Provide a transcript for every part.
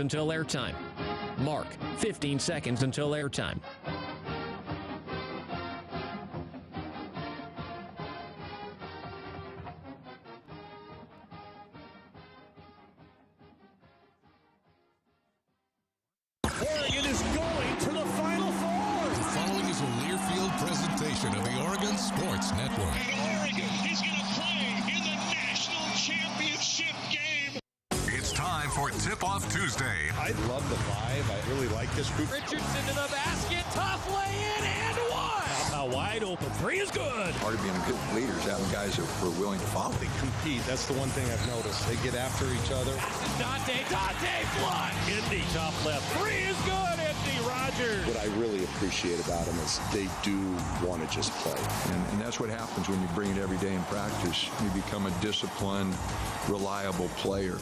until airtime. Mark, 15 seconds until airtime. Oregon is going to the Final Four. The following is a Learfield presentation of the Oregon Sports Network. And Oregon is going to play in the national championship game. It's time for Tip-Off Tuesday. I love the vibe. I really like this group. Richardson to the basket. Tough lay in and one. Now wide open. Three is good. Part of being a good leader is having guys that are willing to follow. They compete. That's the one thing I've noticed. They get after each other. Dante flush. Indy top left. Three is good. Anthony Rogers. What I really appreciate about them is they do want to just play. And that's what happens when you bring it every day in practice. You become a disciplined, reliable player.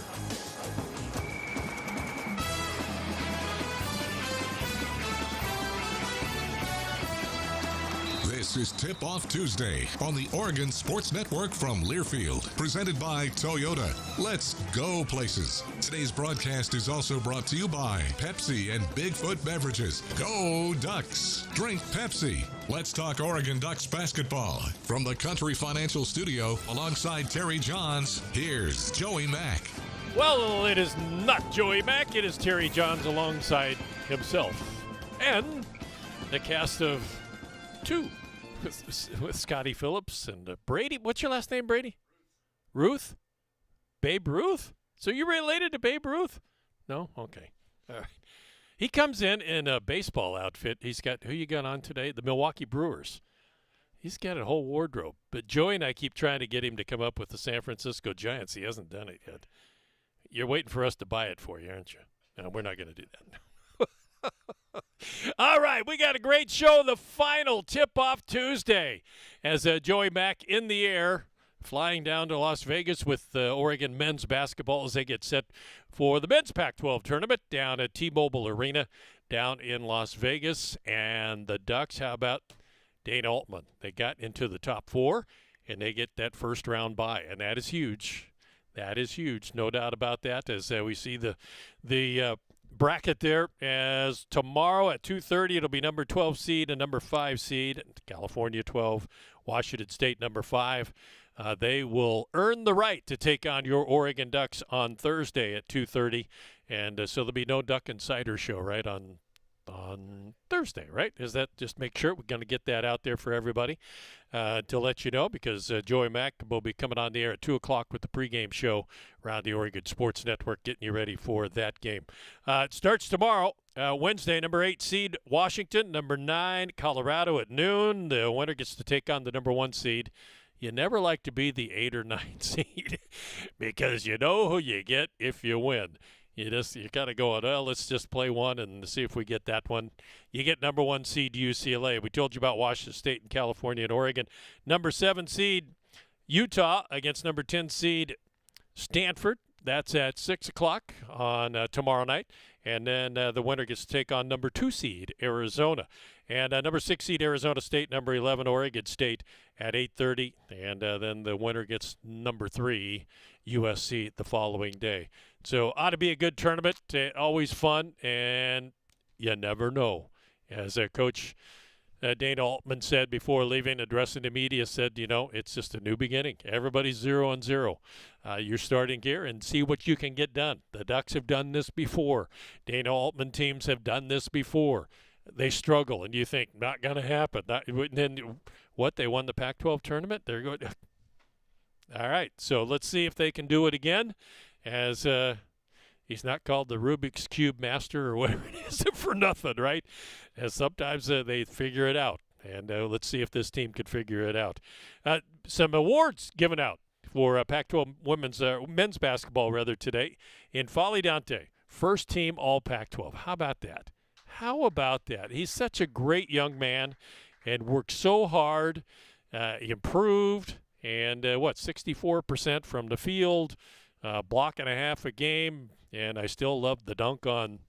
This is Tip-Off Tuesday on the Oregon Sports Network from Learfield, presented by Toyota. Let's go places. Today's broadcast is also brought to you by Pepsi and Bigfoot Beverages. Go Ducks! Drink Pepsi. Let's talk Oregon Ducks basketball. From the Country Financial Studio, alongside Terry Jonz, here's Joey Mack. Well, it is not Joey Mack. It is Terry Jonz alongside himself. And the cast of two with Scotty Phillips and Brady. What's your last name, Brady? Ruth? Babe Ruth? So you related to Babe Ruth? No? Okay. All right. He comes in a baseball outfit. He's got, who you got on today? The Milwaukee Brewers. He's got a whole wardrobe. But Joey and I keep trying to get him to come up with the San Francisco Giants. He hasn't done it yet. You're waiting for us to buy it for you, aren't you? No, we're not going to do that. All right, we got a great show, the final Tip-Off Tuesday, as Joey Mack in the air, flying down to Las Vegas with Oregon men's basketball as they get set for the men's Pac-12 tournament down at T-Mobile Arena down in Las Vegas. And the Ducks, how about Dana Altman? They got into the top four, and they get that first round bye, and that is huge. That is huge, no doubt about that, as we see the bracket there, as tomorrow at 2:30 it'll be number 12 seed and number 5 seed, California 12, Washington State number 5. They will earn the right to take on your Oregon Ducks on Thursday at 2:30, and so there'll be no Duck Insider show, right, on Thursday, right? Is that, just make sure we're going to get that out there for everybody to let you know, because Joey Mack will be coming on the air at 2 o'clock with the pregame show around the Oregon Sports Network, getting you ready for that game. It starts tomorrow, Wednesday, number 8 seed Washington, number 9 Colorado at noon. The winner gets to take on the number 1 seed. You never like to be the 8 or 9 seed because you know who you get if you win. You got to go, well, let's just play one and see if we get that one. You get number 1 seed UCLA. We told you about Washington State and California and Oregon. Number 7 seed Utah against number 10 seed Stanford. That's at 6 o'clock on tomorrow night. And then the winner gets to take on number 2 seed Arizona. And number 6 seed Arizona State, number 11 Oregon State at 8:30. And then the winner gets number 3 USC the following day. So ought to be a good tournament. Always fun, and you never know. As Coach Dana Altman said before leaving, addressing the media, said, you know, it's just a new beginning. Everybody's 0-0. You're starting here and see what you can get done. The Ducks have done this before. Dana Altman teams have done this before. They struggle, and you think, not going to happen. And then what? They won the Pac-12 tournament? They're going. All right, so let's see if they can do it again, as he's not called the Rubik's Cube Master or whatever it is for nothing, right? As sometimes they figure it out, and let's see if this team could figure it out. Some awards given out for Pac-12 men's basketball today. In Folly Dante, first team All Pac-12. How about that? How about that? He's such a great young man and worked so hard. He improved, and 64% from the field, block and a half a game, and I still love the dunk on,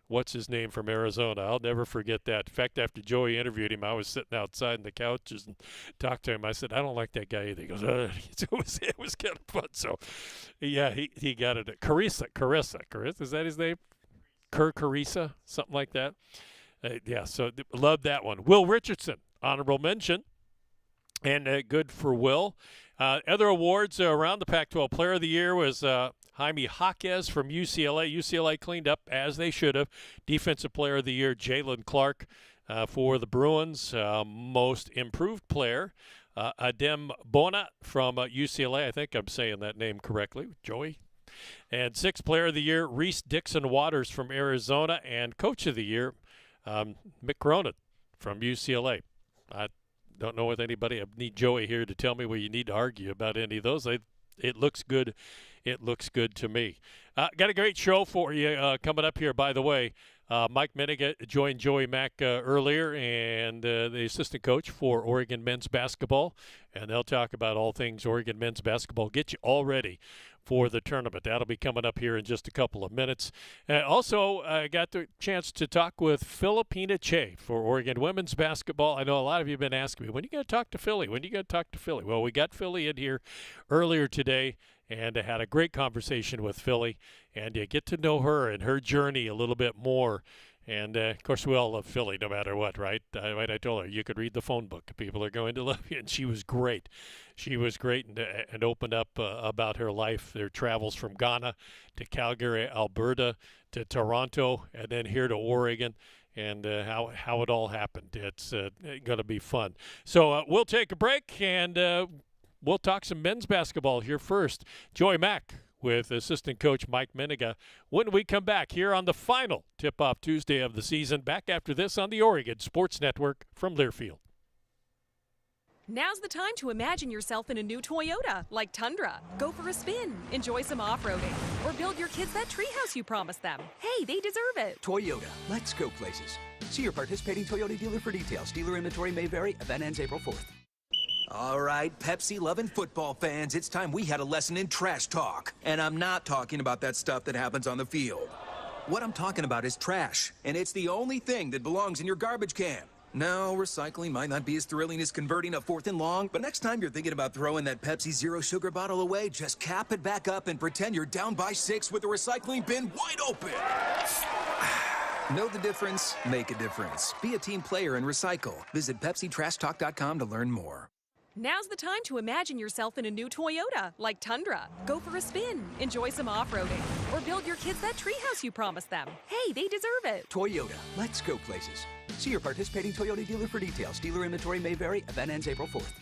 what's his name from Arizona. I'll never forget that. In fact, after Joey interviewed him, I was sitting outside in the couches and talked to him. I said, I don't like that guy either. He goes, it was kind of fun. So, yeah, he got it. Carissa, is that his name? Carissa, something like that. Yeah, so love that one. Will Richardson, honorable mention, and good for Will. Other awards around the Pac-12. Player of the Year was Jaime Jaquez from UCLA. UCLA cleaned up as they should have. Defensive Player of the Year, Jalen Clark for the Bruins. Most Improved Player, Adem Bona from UCLA. I think I'm saying that name correctly. Joey. And Sixth Player of the Year, Reese Dixon Waters from Arizona. And Coach of the Year, Mick Cronin from UCLA. I don't know with anybody. I need Joey here to tell me where you need to argue about any of those. It looks good. It looks good to me. Got a great show for you coming up here, by the way. Mike Mennenga joined Joey Mack earlier, and the assistant coach for Oregon men's basketball. And they'll talk about all things Oregon men's basketball. Get you all ready for the tournament. That'll be coming up here in just a couple of minutes. Also, I got the chance to talk with Phillipina Kyei for Oregon women's basketball. I know a lot of you have been asking me, when are you going to talk to Philly? When are you going to talk to Philly? Well, we got Philly in here earlier today, and I had a great conversation with Philly, and you get to know her and her journey a little bit more. And, of course, we all love Philly no matter what, right? I told her you could read the phone book. People are going to love you. And she was great. She was great and opened up about her life, their travels from Ghana to Calgary, Alberta, to Toronto, and then here to Oregon, and how it all happened. It's going to be fun. So we'll take a break, and we'll talk some men's basketball here first. Joey Mack with assistant coach Mike Mennenga when we come back here on the final tip-off Tuesday of the season. Back after this on the Oregon Sports Network from Learfield. Now's the time to imagine yourself in a new Toyota, like Tundra. Go for a spin, enjoy some off-roading, or build your kids that treehouse you promised them. Hey, they deserve it. Toyota, let's go places. See your participating Toyota dealer for details. Dealer inventory may vary. Event ends April 4th. All right, Pepsi-loving football fans, it's time we had a lesson in trash talk. And I'm not talking about that stuff that happens on the field. What I'm talking about is trash, and it's the only thing that belongs in your garbage can. No, recycling might not be as thrilling as converting a 4th and long, but next time you're thinking about throwing that Pepsi Zero Sugar bottle away, just cap it back up and pretend you're down by 6 with the recycling bin wide open. Know the difference? Make a difference. Be a team player and recycle. Visit PepsiTrashTalk.com to learn more. Now's the time to imagine yourself in a new Toyota, like Tundra. Go for a spin, enjoy some off-roading, or build your kids that treehouse you promised them. Hey, they deserve it. Toyota, let's go places. See your participating Toyota dealer for details. Dealer inventory may vary. Event ends April 4th.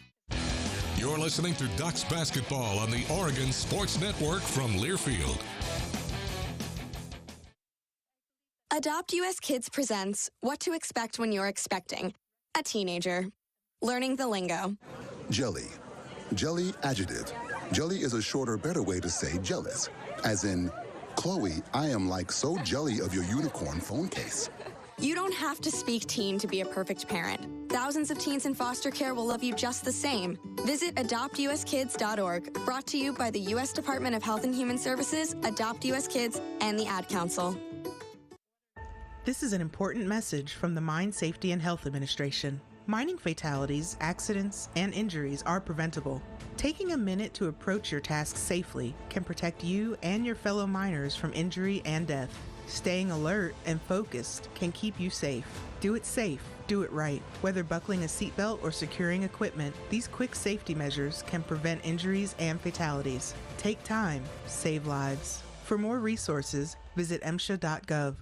You're listening to Ducks Basketball on the Oregon Sports Network from Learfield. Adopt US Kids presents What to Expect When You're Expecting a Teenager. Learning the lingo. Jelly. Jelly adjective. Jelly is a shorter, better way to say jealous. As in, Chloe, I am like so jelly of your unicorn phone case. You don't have to speak teen to be a perfect parent. Thousands of teens in foster care will love you just the same. Visit adoptuskids.org, brought to you by the U.S. Department of Health and Human Services, Adopt US Kids, and the Ad Council. This is an important message from the Mine Safety and Health Administration. Mining fatalities, accidents, and injuries are preventable. Taking a minute to approach your task safely can protect you and your fellow miners from injury and death. Staying alert and focused can keep you safe. Do it safe. Do it right. Whether buckling a seatbelt or securing equipment, these quick safety measures can prevent injuries and fatalities. Take time. Save lives. For more resources, visit MSHA.gov.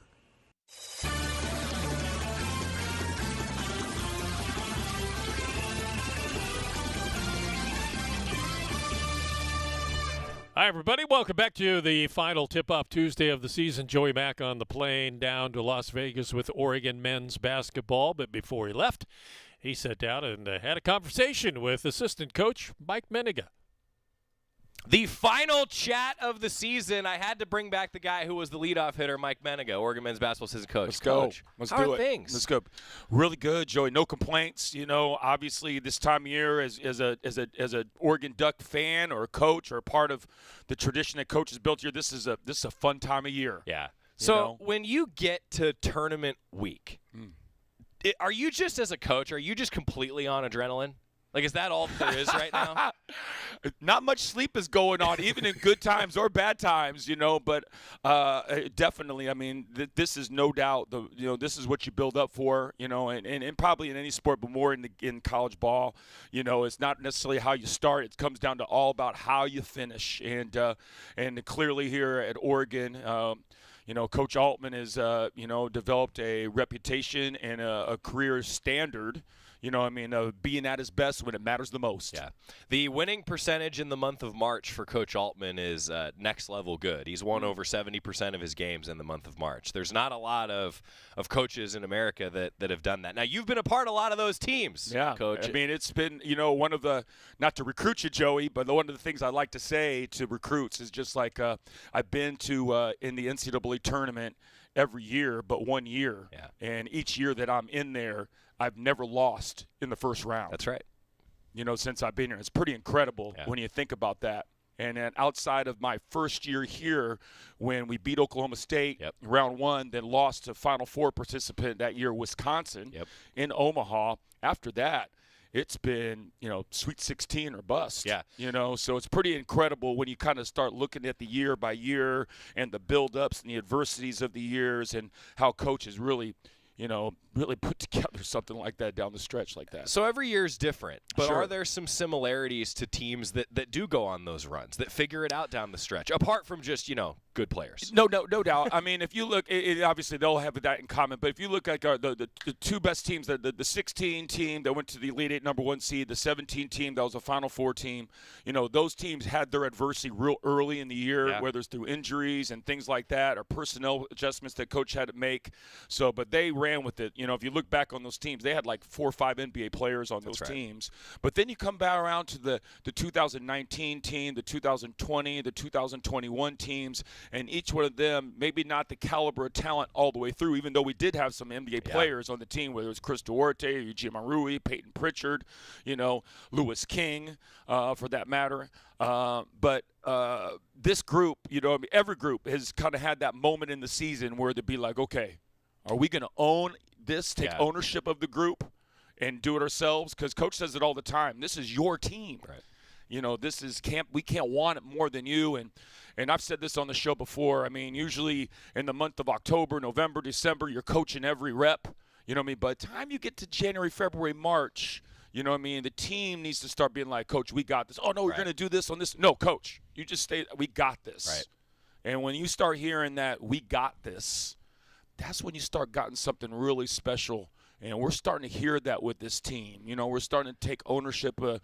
Hi, everybody. Welcome back to the final tip-off Tuesday of the season. Joey Mack on the plane down to Las Vegas with Oregon men's basketball. But before he left, he sat down and had a conversation with assistant coach Mike Mennenga. The final chat of the season, I had to bring back the guy who was the leadoff hitter, Mike Mennenga, Oregon men's basketball assistant coach. Let's go. Let's do it. it. Things? Let's go. Really good, Joey. No complaints. You know, obviously this time of year as a Oregon Duck fan or a coach or a part of the tradition that coaches built here, this is a fun time of year. Yeah. So when you get to tournament week, are you just, as a coach, are you just completely on adrenaline? Like, is that all there is right now? Not much sleep is going on, even in good times or bad times, but definitely, I mean, this is no doubt, this is what you build up for, and probably in any sport, but more in college ball, it's not necessarily how you start. It comes down to all about how you finish. And clearly here at Oregon, Coach Altman has, developed a reputation and a career standard, of being at his best when it matters the most. Yeah. The winning percentage in the month of March for Coach Altman is next level good. He's won over 70% of his games in the month of March. There's not a lot of coaches in America that have done that. Now, you've been a part of a lot of those teams, Coach. I mean, it's been, one of the, not to recruit you, Joey, but one of the things I like to say to recruits is just like I've been to in the NCAA tournament every year but 1 year. Yeah. And each year that I'm in there, I've never lost in the first round. That's right. Since I've been here. It's pretty incredible when you think about that. And then outside of my first year here, when we beat Oklahoma State round 1, then lost to Final Four participant that year, Wisconsin, in Omaha. After that, it's been, Sweet 16 or bust. Yeah. So it's pretty incredible when you kind of start looking at the year by year and the build-ups and the adversities of the years and how coaches really – really put together something like that down the stretch like that. So every year is different, but Sure. are there some similarities to teams that do go on those runs, that figure it out down the stretch, apart from just, good players? No doubt. I mean, if you look, obviously they'll have that in common, but if you look at the two best teams, the 16 team that went to the Elite Eight #1 seed, the 17 team that was a Final Four team, those teams had their adversity real early in the year, whether it's through injuries and things like that or personnel adjustments that coach had to make. So, but they ran with it. If you look back on those teams, they had like 4 or 5 NBA players on those teams. But then you come back around to the 2019 team, the 2020, the 2021 teams, and each one of them, maybe not the caliber of talent all the way through, even though we did have some NBA players on the team, whether it was Chris Duarte, Eugene Marui, Peyton Pritchard, Lewis King, for that matter. But this group, every group has kind of had that moment in the season where they'd be like, okay, are we going to own this, take ownership of the group and do it ourselves? Because Coach says it all the time. This is your team. Right. This is we can't want it more than you. And I've said this on the show before. I mean, usually in the month of October, November, December, you're coaching every rep. By the time you get to January, February, March, the team needs to start being like, Coach, we got this. Oh, no, we're going to do this on this. No, Coach, you just stay. We got this. Right. And when you start hearing that we got this, that's when you start getting something really special. And we're starting to hear that with this team. We're starting to take ownership, of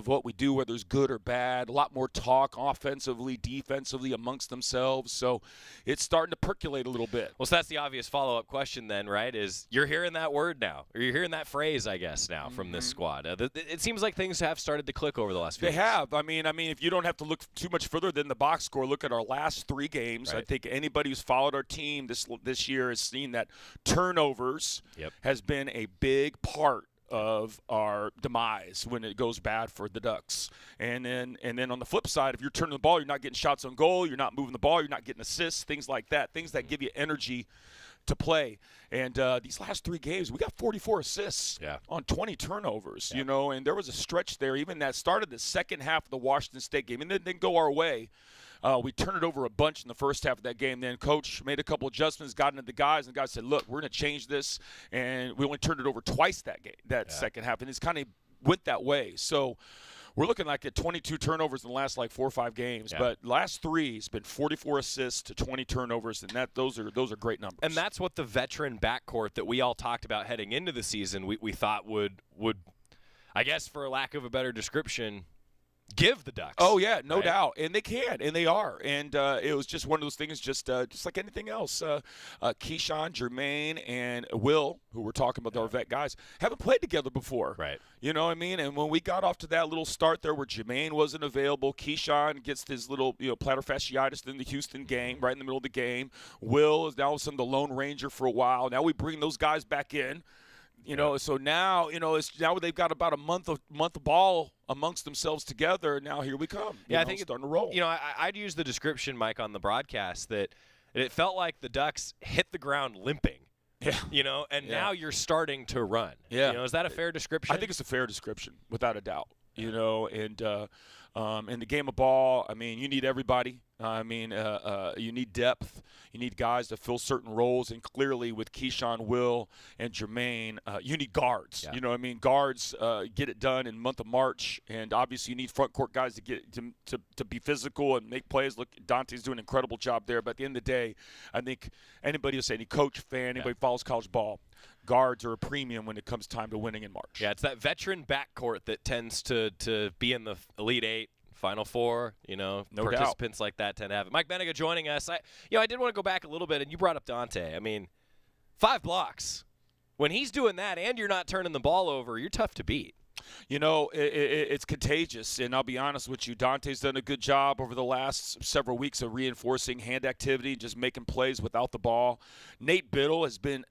what we do, whether it's good or bad. A lot more talk offensively, defensively amongst themselves. So it's starting to percolate a little bit. Well, so that's the obvious follow-up question then, right, is you're hearing that word now, or you're hearing that phrase, I guess, now from this squad. It seems like things have started to click over the last few weeks. They have. I mean, if you don't have to look too much further than the box score, look at our last 3 games. Right. I think anybody who's followed our team this year has seen that turnovers has been a big part of our demise when it goes bad for the Ducks. And then on the flip side, if you're turning the ball, you're not getting shots on goal, you're not moving the ball, you're not getting assists, things like that, things that give you energy to play. And these last 3 games, we got 44 assists on 20 turnovers, and there was a stretch there even that started the second half of the Washington State game and then didn't go our way. We turned it over a bunch in the first half of that game. Then Coach made a couple adjustments, got into the guys, and the guys said, look, we're going to change this. And we only turned it over twice that second half. And it's kind of went that way. So we're looking like at 22 turnovers in the last 4 or 5 games. But last 3 has been 44 assists to 20 turnovers, and those are great numbers. And that's what the veteran backcourt that we all talked about heading into the season we thought would, I guess for lack of a better description, give the Ducks. Oh, yeah, no doubt. And they can, and they are. And it was just one of those things, just like anything else. Keyshawn, Jermaine, and Will, who we're talking about, our vet guys, haven't played together before. Right. You know what I mean? And when we got off to that little start there where Jermaine wasn't available, Keyshawn gets his little plantar fasciitis in the Houston game, right in the middle of the game. Will is now all of a sudden the Lone Ranger for a while. Now we bring those guys back in. So now, now they've got about a month of ball amongst themselves together. And now here we come. I think it's starting to roll. I'd use the description, Mike, on the broadcast that It felt like the Ducks hit the ground limping. Yeah. And now you're starting to run. Yeah. Is that a fair description? I think it's a fair description, without a doubt. And in the game of ball, I mean, you need everybody. You need depth. You need guys to fill certain roles. And clearly with Keyshawn, Will, and Jermaine, you need guards. Yeah. Guards get it done in the month of March. And obviously you need front court guys to get to be physical and make plays. Look, Dante's doing an incredible job there. But at the end of the day, I think anybody will say, any coach, fan, anybody follows college ball, guards are a premium when it comes time to winning in March. Yeah, it's that veteran backcourt that tends to be in the Elite Eight, Final Four, No participants like that tend to have it. Mike Mennenga joining us. I did want to go back a little bit, and you brought up Dante. I mean, 5 blocks. When he's doing that and you're not turning the ball over, you're tough to beat. It's contagious, and I'll be honest with you, Dante's done a good job over the last several weeks of reinforcing hand activity, just making plays without the ball. Nate Biddle has been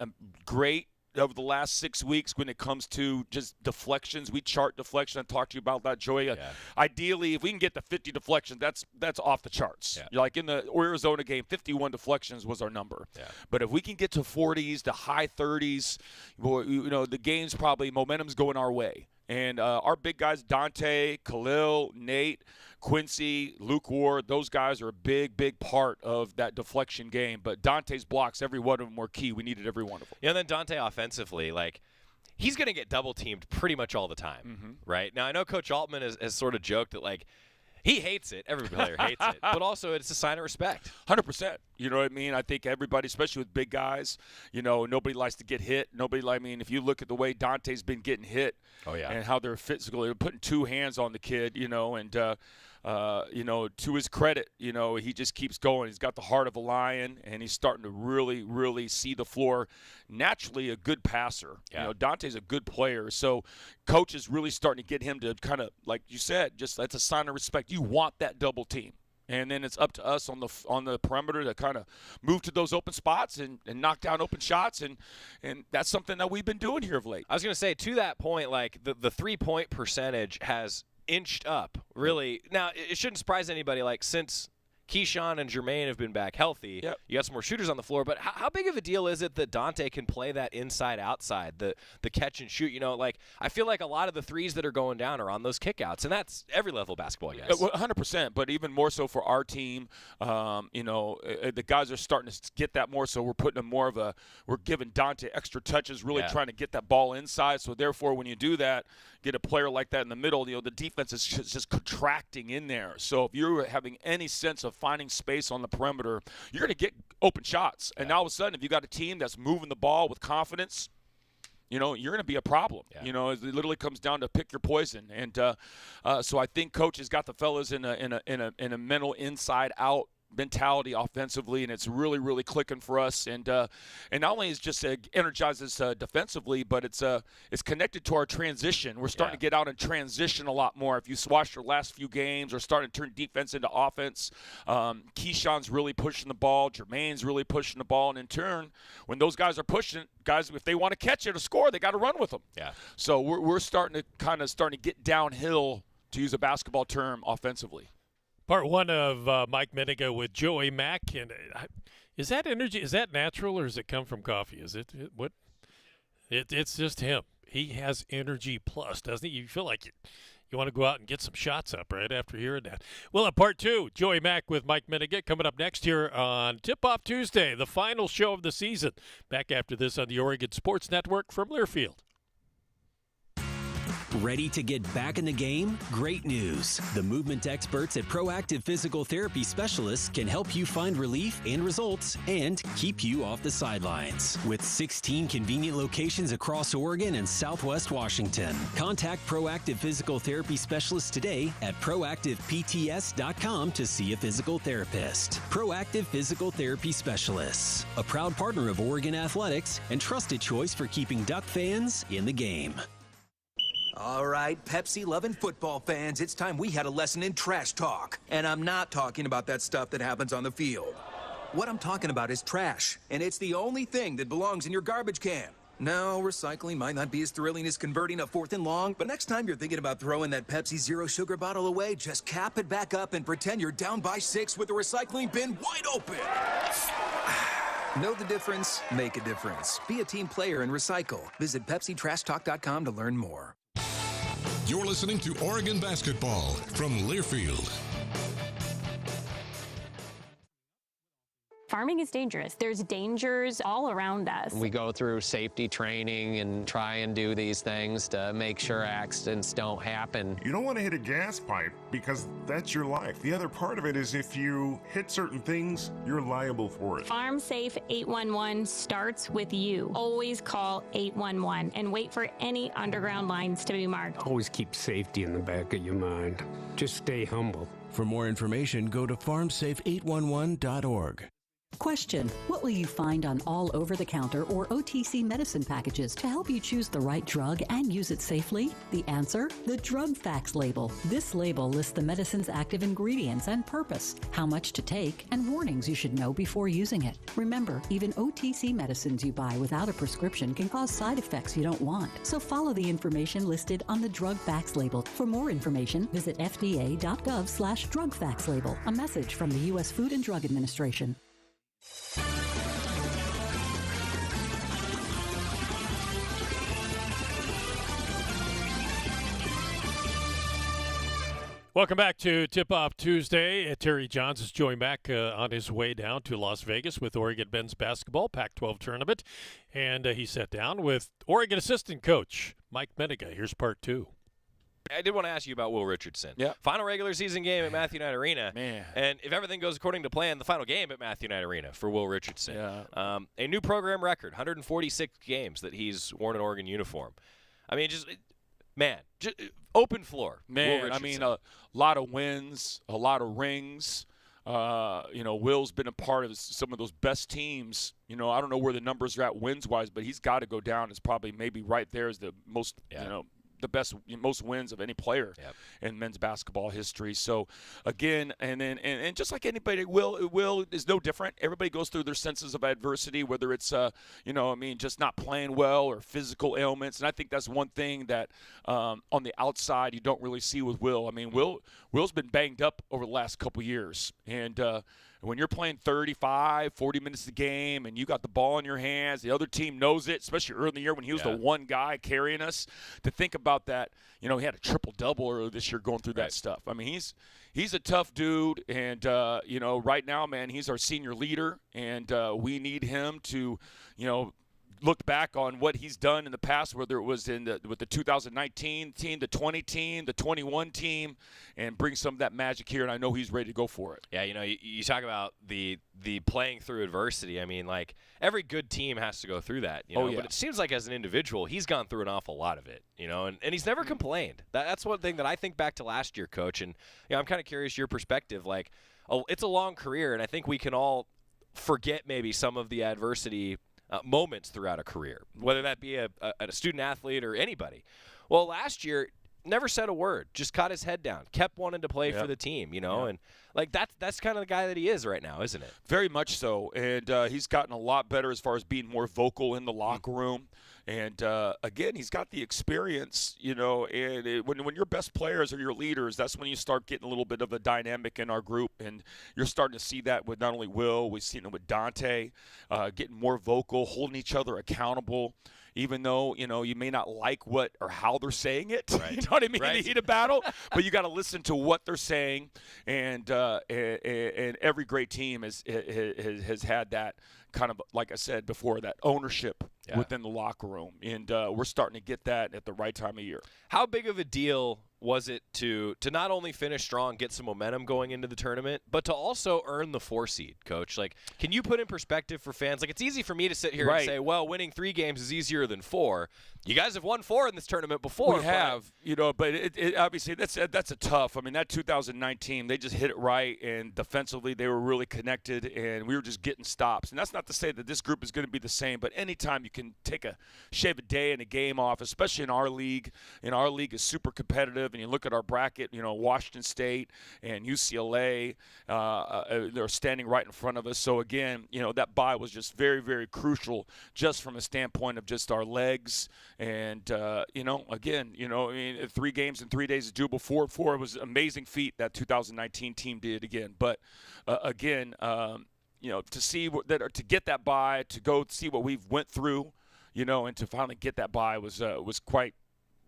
great over the last 6 weeks when it comes to just deflections. We chart deflection. I talked to you about that, Joey. Yeah. Ideally, if we can get to 50 deflections, that's off the charts. Yeah. Like in the Arizona game, 51 deflections was our number. Yeah. But if we can get to 40s, to high 30s, the game's probably momentum's going our way. And our big guys, Dante, Khalil, Nate, Quincy, Luke Ward, those guys are a big, big part of that deflection game. But Dante's blocks, every one of them were key. We needed every one of them. Yeah, and then Dante offensively, he's going to get double-teamed pretty much all the time, right? Now, I know Coach Altman has sort of joked that, he hates it. Every player hates it. But also, it's a sign of respect. 100%. You know what I mean? I think everybody, especially with big guys, nobody likes to get hit. If you look at the way Dante's been getting hit and how they're physical, they're putting 2 hands on the kid, to his credit, he just keeps going. He's got the heart of a lion, and he's starting to really, really see the floor. Naturally a good passer. Yeah. Dante's a good player. So coach is really starting to get him to kind of, like you said, just that's a sign of respect. You want that double team. And then it's up to us on the perimeter to kind of move to those open spots and knock down open shots. And that's something that we've been doing here of late. I was going to say, to that point, the 3-point percentage has inched up, really. Now, it shouldn't surprise anybody, since Keyshawn and Jermaine have been back healthy, you got some more shooters on the floor. But how big of a deal is it that Dante can play that inside-outside, the catch and shoot? I feel like a lot of the threes that are going down are on those kickouts, and that's every level of basketball, guys. 100%, but even more so for our team. The guys are starting to get that more, so we're putting we're giving Dante extra touches, really trying to get that ball inside. So therefore, when you do that, get a player like that in the middle, the defense is just contracting in there. So if you're having any sense of finding space on the perimeter, you're going to get open shots. And now all of a sudden, if you got a team that's moving the ball with confidence, you're going to be a problem. Yeah. It literally comes down to pick your poison. And so I think coach has got the fellas in a mental inside-out mentality offensively, and it's really, really clicking for us. And not only is just energizes defensively, but it's connected to our transition. We're starting to get out and transition a lot more. If you watch your last few games, we're starting to turn defense into offense. Keyshawn's really pushing the ball. Jermaine's really pushing the ball. And in turn, when those guys are pushing, if they want to catch it or score, they got to run with them. Yeah. So we're starting to get downhill, to use a basketball term, offensively. Part 1 of Mike Mennenga with Joey Mack. And is that energy? Is that natural, or does it come from coffee? Is it what? It's just him. He has energy plus, doesn't he? You feel like you want to go out and get some shots up right after hearing that. Well, at Part 2, Joey Mack with Mike Mennenga coming up next here on Tip-Off Tuesday, the final show of the season. Back after this on the Oregon Sports Network from Learfield. Ready to get back in the game? Great news. The movement experts at Proactive Physical Therapy Specialists can help you find relief and results and keep you off the sidelines. With 16 convenient locations across Oregon and Southwest Washington. Contact Proactive Physical Therapy Specialists today at proactivepts.com to see a physical therapist. Proactive Physical Therapy Specialists, a proud partner of Oregon Athletics and trusted choice for keeping Duck fans in the game. All right, Pepsi-loving football fans, it's time we had a lesson in trash talk. And I'm not talking about that stuff that happens on the field. What I'm talking about is trash, and it's the only thing that belongs in your garbage can. No, recycling might not be as thrilling as converting a 4th and long, but next time you're thinking about throwing that Pepsi Zero Sugar bottle away, just cap it back up and pretend you're down by 6 with the recycling bin wide open. Know the difference? Make a difference. Be a team player and recycle. Visit PepsiTrashTalk.com to learn more. You're listening to Oregon Basketball from Learfield. Farming is dangerous. There's dangers all around us. We go through safety training and try and do these things to make sure accidents don't happen. You don't want to hit a gas pipe because that's your life. The other part of it is if you hit certain things, you're liable for it. Farm Safe 811 starts with you. Always call 811 and wait for any underground lines to be marked. Always keep safety in the back of your mind. Just stay humble. For more information, go to farmsafe811.org. Question: what will you find on all over-the-counter or OTC medicine packages to help you choose the right drug and use it safely? The answer: the drug facts label. This label lists the medicine's active ingredients and purpose, how much to take, and warnings you should know before using it. Remember, even OTC medicines you buy without a prescription can cause side effects you don't want. So follow the information listed on the drug facts label. For more information, visit fda.gov/drug facts label. A message from the U.S. Food and Drug Administration. Welcome back to Tip-Off Tuesday. Terry Jonz is joined back on his way down to Las Vegas with Oregon men's basketball Pac-12 tournament. And he sat down with Oregon assistant coach Mike Mennenga. Here's part two. I did want to ask you about Will Richardson. Yeah. Final regular season game at Matthew Knight Arena. Man. And if everything goes according to plan, the final game at Matthew Knight Arena for Will Richardson. Yeah. A new program record, 146 games that he's worn an Oregon uniform. I mean, just open floor. Man, I mean, a lot of wins, a lot of rings. Will's been a part of some of those best teams. I don't know where the numbers are at wins-wise, but he's got to go down as probably maybe right there as the most, the best, most wins of any player in men's basketball history. So, again, and just like anybody, Will is no different. Everybody goes through their senses of adversity, whether it's, just not playing well or physical ailments. And I think that's one thing that on the outside you don't really see with Will. I mean, Will's been banged up over the last couple years. And when you're playing 35, 40 minutes a game and you got the ball in your hands, the other team knows it, especially early in the year when he was the one guy carrying us. To think about that, he had a triple-double earlier this year going through that stuff. I mean, he's a tough dude, and, right now, man, he's our senior leader, and we need him to, look back on what he's done in the past, whether it was with the 2019 team, the 20 team, the 21 team, and bring some of that magic here, and I know he's ready to go for it. Yeah, you talk about the playing through adversity. I mean, like, every good team has to go through that, but it seems like as an individual, he's gone through an awful lot of it, and he's never complained. That's one thing that I think back to last year, Coach, and I'm kind of curious your perspective. Like, it's a long career, and I think we can all forget maybe some of the adversity moments throughout a career, whether that be a student athlete or anybody. Well, last year, never said a word, just caught his head down, kept wanting to play for the team, and like that's kind of the guy that he is right now, isn't it? Very much so, and he's gotten a lot better as far as being more vocal in the locker room. And, again, he's got the experience, and when your best players are your leaders, that's when you start getting a little bit of a dynamic in our group. And you're starting to see that with not only Will, we've seen it with Dante, getting more vocal, holding each other accountable, even though, you may not like what or how they're saying it. Right. You know what I mean? In the heat of battle. But you got to listen to what they're saying. And every great team has had that kind of, like I said before, that ownership within the locker room. And we're starting to get that at the right time of year. How big of a deal was it to not only finish strong, get some momentum going into the tournament, but to also earn the 4 seed, Coach? Like, can you put in perspective for fans? Like, it's easy for me to sit here and say, well, winning 3 games is easier than 4. You guys have won 4 in this tournament before. We have, but it obviously that's a tough. I mean, that 2019, they just hit it right, and defensively they were really connected, and we were just getting stops. And that's not to say that this group is going to be the same, but anytime you can shave a day and a game off, especially in our league is super competitive. And you look at our bracket, Washington State and UCLA, they're standing right in front of us. So, again, that bye was just very, very crucial just from a standpoint of just our legs. And, again, 3 games in 3 days is doable. 4 was an amazing feat that 2019 team did again. But, again, to see to get that bye, to go see what we've went through, and to finally get that bye was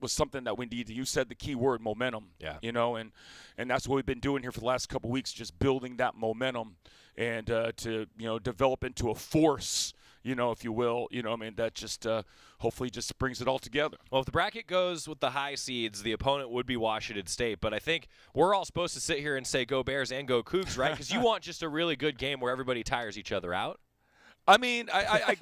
something that we need. You said the key word, momentum. Yeah. And that's what we've been doing here for the last couple of weeks, just building that momentum and to develop into a force. If you will, that just hopefully just brings it all together. Well, if the bracket goes with the high seeds, the opponent would be Washington State. But I think we're all supposed to sit here and say go Bears and go Cougs, right? Because you want just a really good game where everybody tires each other out. I mean, I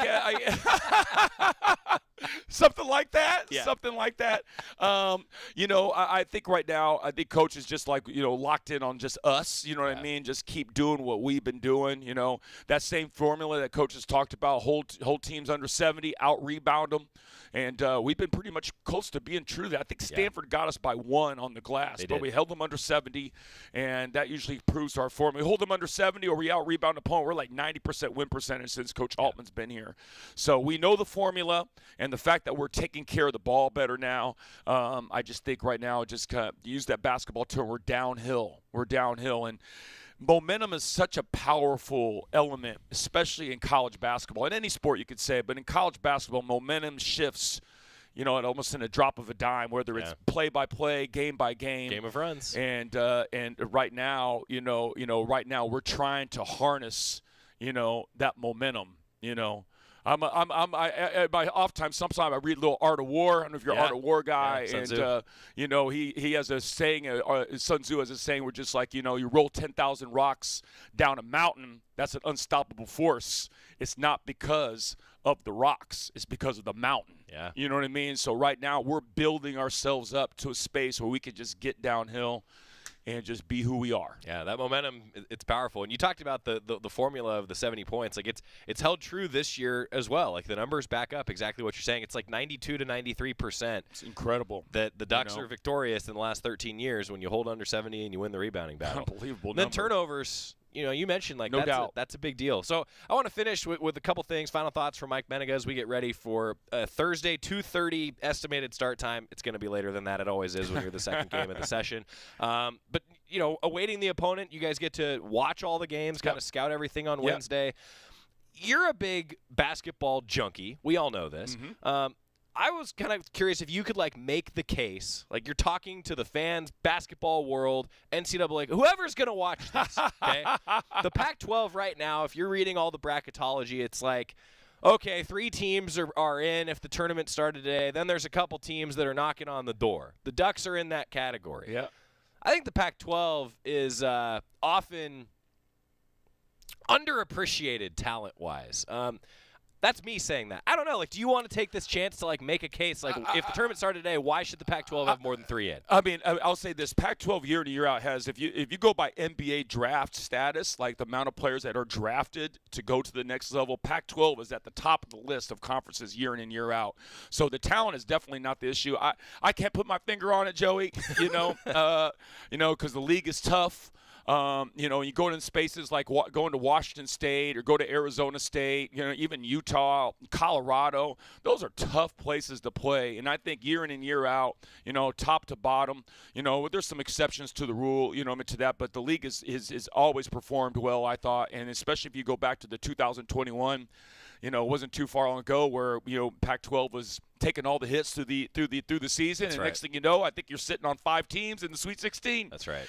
something like that. Yeah. Something like that. I think right now, coach is just locked in on just us. You know what I mean? Just keep doing what we've been doing. That same formula that coach has talked about: hold teams under 70, out rebound them, and we've been pretty much close to being true to that. I think Stanford got us by 1 on the glass, but we held them under 70, and that usually proves our formula. We hold them under 70, or we out rebound opponent. We're like 90% win percentage since Coach Altman's been here. So we know the formula, and the fact that we're taking care of the ball better now, I just think right now, just kind of use that basketball term, we're downhill. And momentum is such a powerful element, especially in college basketball. In any sport, you could say, but in college basketball, momentum shifts, almost in a drop of a dime, whether it's play-by-play, game-by-game. Game of runs. And right now, right now we're trying to harness, that momentum, I'm my off time. Sometimes I read a little Art of War. I don't know if you're an Art of War guy, and he has a saying. Sun Tzu has a saying, where just like you roll 10,000 rocks down a mountain. That's an unstoppable force. It's not because of the rocks. It's because of the mountain. Yeah. You know what I mean? So right now we're building ourselves up to a space where we can just get downhill and just be who we are. Yeah, that momentum, it's powerful. And you talked about the formula of the 70 points. Like it's held true this year as well. Like the numbers back up exactly what you're saying. It's like 92 to 93%. It's incredible. That the Ducks are victorious in the last 13 years when you hold under 70 and you win the rebounding battle. Unbelievable. And then turnovers. You mentioned that's a big deal. So I want to finish with a couple things. Final thoughts from Mike Mennenga as we get ready for Thursday, 2:30 estimated start time. It's going to be later than that. It always is when you're the second game of the session. But awaiting the opponent, you guys get to watch all the games, kind of scout everything on Wednesday. You're a big basketball junkie. We all know this. Mm-hmm. I was kind of curious if you could make the case, you're talking to the fans, basketball world, NCAA, whoever's going to watch this, okay? The Pac-12 right now, if you're reading all the bracketology, it's like, okay, 3 teams are in if the tournament started today. Then there's a couple teams that are knocking on the door. The Ducks are in that category. Yeah. I think the Pac-12 is often underappreciated talent-wise. That's me saying that. I don't know. Do you want to take this chance to make a case? If the tournament started today, why should the Pac-12 have more than 3 in? I mean, I'll say this: Pac-12 year in and year out has, if you go by NBA draft status, the amount of players that are drafted to go to the next level, Pac-12 is at the top of the list of conferences year in and year out. So the talent is definitely not the issue. I can't put my finger on it, Joey. Because the league is tough. You go in spaces like going to Washington State or go to Arizona State, even Utah, Colorado. Those are tough places to play. And I think year in and year out, top to bottom, there's some exceptions to the rule, to that. But the league is always performed well, I thought. And especially if you go back to the 2021, it wasn't too far long ago where, Pac-12 was taking all the hits through the season. That's and right. Next thing you know, I think you're sitting on 5 teams in the Sweet 16. That's right.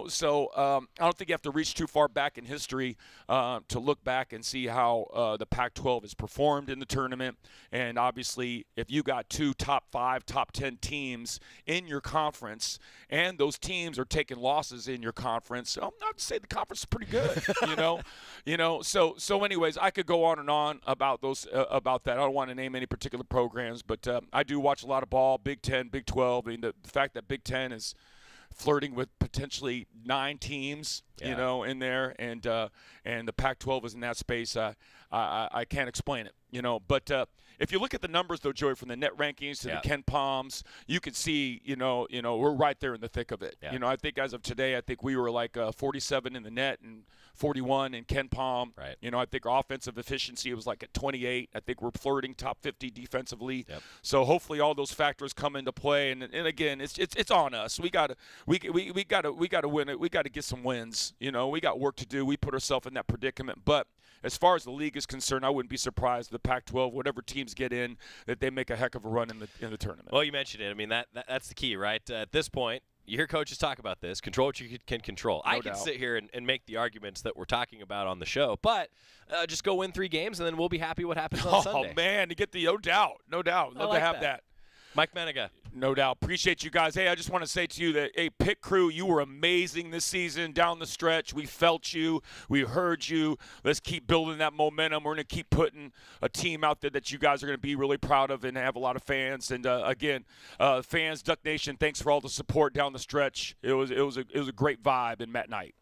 So I don't think you have to reach too far back in history to look back and see how the Pac-12 has performed in the tournament. And obviously, if you got 2 top 5, top 10 teams in your conference, and those teams are taking losses in your conference, I'm not to say the conference is pretty good. So anyways, I could go on and on about about that. I don't want to name any particular programs. But I do watch a lot of ball, Big 10, Big 12. I mean, the fact that Big 10 is flirting with potentially 9 teams, in there, and the Pac-12 is in that space. I can't explain it, you know. But if you look at the numbers, though, Joey, from the net rankings to the Ken Palms, you can see, you know, we're right there in the thick of it. Yeah. You know, I think as of today, I think we were like 47 in the net and 41 in Ken Palm. Right. You know, I think our offensive efficiency was like at 28. I think we're flirting top 50 defensively. Yep. So hopefully all those factors come into play. And again, it's on us. We gotta win it. We gotta get some wins. You know, we got work to do. We put ourselves in that predicament. But as far as the league is concerned, I wouldn't be surprised the Pac-12, whatever teams get in, that they make a heck of a run in the tournament. Well, you mentioned it. I mean, that's the key, right? At this point, you hear coaches talk about this. Control what you can control. I can sit here and make the arguments that we're talking about on the show, but just go win 3 games, and then we'll be happy what happens on Sunday. Oh, man, to get the no doubt. Love to have that. Mike Mennenga. No doubt. Appreciate you guys. Hey, I just want to say to you that, hey, pit crew, you were amazing this season down the stretch. We felt you. We heard you. Let's keep building that momentum. We're going to keep putting a team out there that you guys are going to be really proud of and have a lot of fans. And, again, fans, Duck Nation, thanks for all the support down the stretch. It was a great vibe in Matt Knight.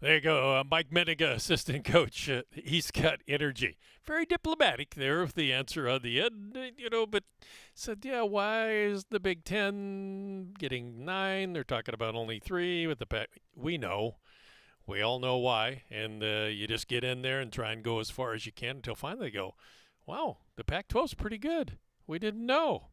There you go, Mike Mennenga, assistant coach. He's got energy. Very diplomatic there with the answer on the end, you know, but said, yeah, why is the Big Ten getting 9? They're talking about only 3 with the Pac. We know. We all know why. And you just get in there and try and go as far as you can until finally go, wow, the Pac-12's pretty good. We didn't know.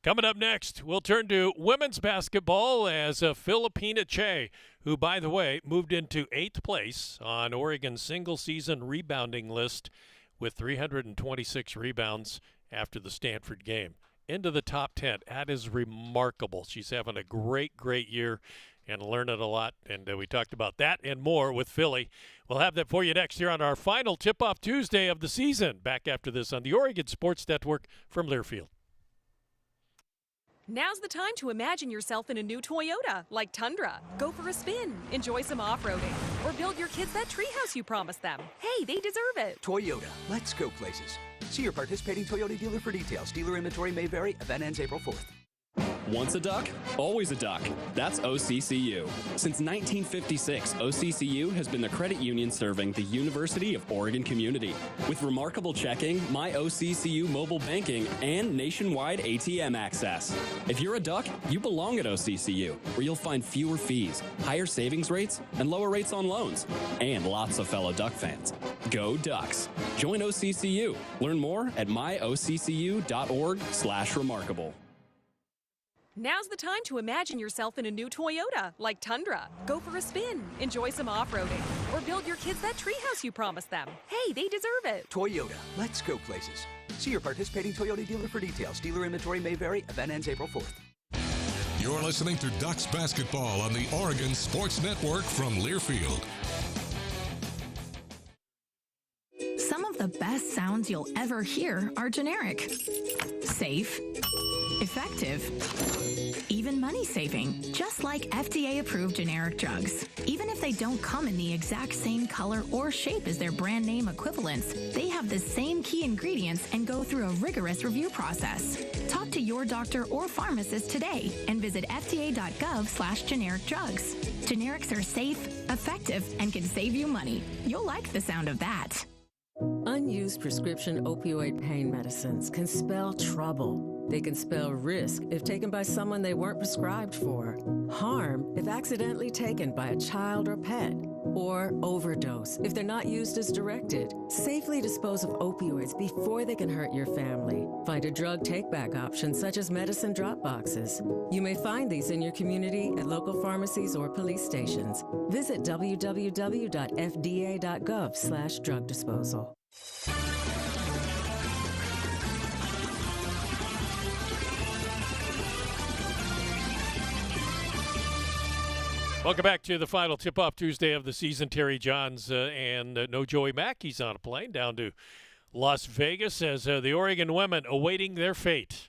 Coming up next, we'll turn to women's basketball as Phillipina Kyei, who, by the way, moved into 8th place on Oregon's single-season rebounding list with 326 rebounds after the Stanford game. Into the top 10. That is remarkable. She's having a great, great year and learning a lot. And we talked about that and more with Philly. We'll have that for you next here on our final Tip-Off Tuesday of the season. Back after this on the Oregon Sports Network from Learfield. Now's the time to imagine yourself in a new Toyota, like Tundra. Go for a spin, enjoy some off-roading, or build your kids that treehouse you promised them. Hey, they deserve it. Toyota, let's go places. See your participating Toyota dealer for details. Dealer inventory may vary. Event ends April 4th. Once a duck, always a duck. That's OCCU. Since 1956, OCCU has been the credit union serving the University of Oregon community. With remarkable checking, My OCCU mobile banking, and nationwide ATM access. If you're a duck, you belong at OCCU, where you'll find fewer fees, higher savings rates, and lower rates on loans. And lots of fellow Duck fans. Go Ducks. Join OCCU. Learn more at myoccu.org/remarkable. Now's the time to imagine yourself in a new Toyota, like Tundra. Go for a spin, enjoy some off-roading, or build your kids that treehouse you promised them. Hey, they deserve it. Toyota, let's go places. See your participating Toyota dealer for details. Dealer inventory may vary. Event ends April 4th. You're listening to Ducks Basketball on the Oregon Sports Network from Learfield. Some of the best sounds you'll ever hear are generic, safe, effective, even money-saving, just like FDA-approved generic drugs. Even if they don't come in the exact same color or shape as their brand name equivalents, they have the same key ingredients and go through a rigorous review process. Talk to your doctor or pharmacist today and visit fda.gov/generic drugs. Generics are safe, effective, and can save you money. You'll like the sound of that. Unused prescription opioid pain medicines can spell trouble. They can spell risk if taken by someone they weren't prescribed for, harm if accidentally taken by a child or pet, or overdose if they're not used as directed. Safely dispose of opioids before they can hurt your family. Find a drug take-back option such as medicine drop boxes. You may find these in your community at local pharmacies or police stations. Visit www.fda.gov/drug disposal. Welcome back to the final Tip-Off Tuesday of the season. Terry Jonz and no Joey Mackey's on a plane down to Las Vegas as the Oregon women awaiting their fate.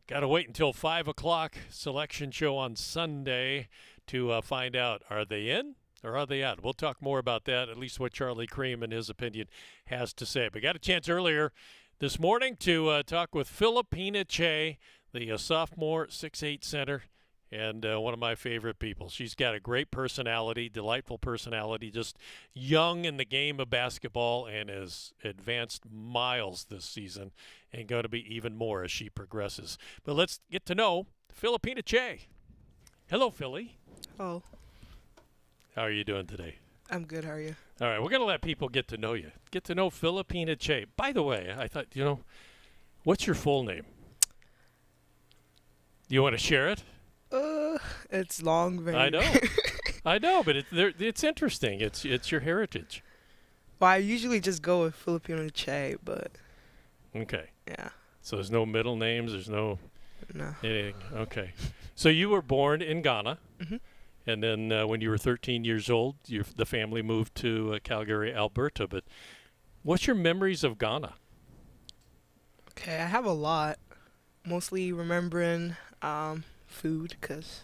Got to wait until 5 o'clock selection show on Sunday to find out, are they in or are they out? We'll talk more about that, at least what Charlie Cream, in his opinion, has to say. But got a chance earlier this morning to talk with Phillipina Kyei, the sophomore 6'8" center. and one of my favorite people. She's got a great personality, delightful personality, just young in the game of basketball, and has advanced miles this season and going to be even more as she progresses. But let's get to know Phillipina Kyei. Hello, Philly. Oh, How are you doing today? I'm good. How are you? All right, we're going to let people get to know you. Get to know Phillipina Kyei. By the way, I thought, what's your full name? You want to share it? It's long, very. I know. I know, but it's interesting. It's your heritage. Well, I usually just go with Phillipina Kyei, but. Okay. Yeah. So there's no middle names. There's no. No. Anything. Okay. So you were born in Ghana, and then when you were 13 years old, the family moved to Calgary, Alberta. But what's your memories of Ghana? Okay, I have a lot. Mostly remembering food, because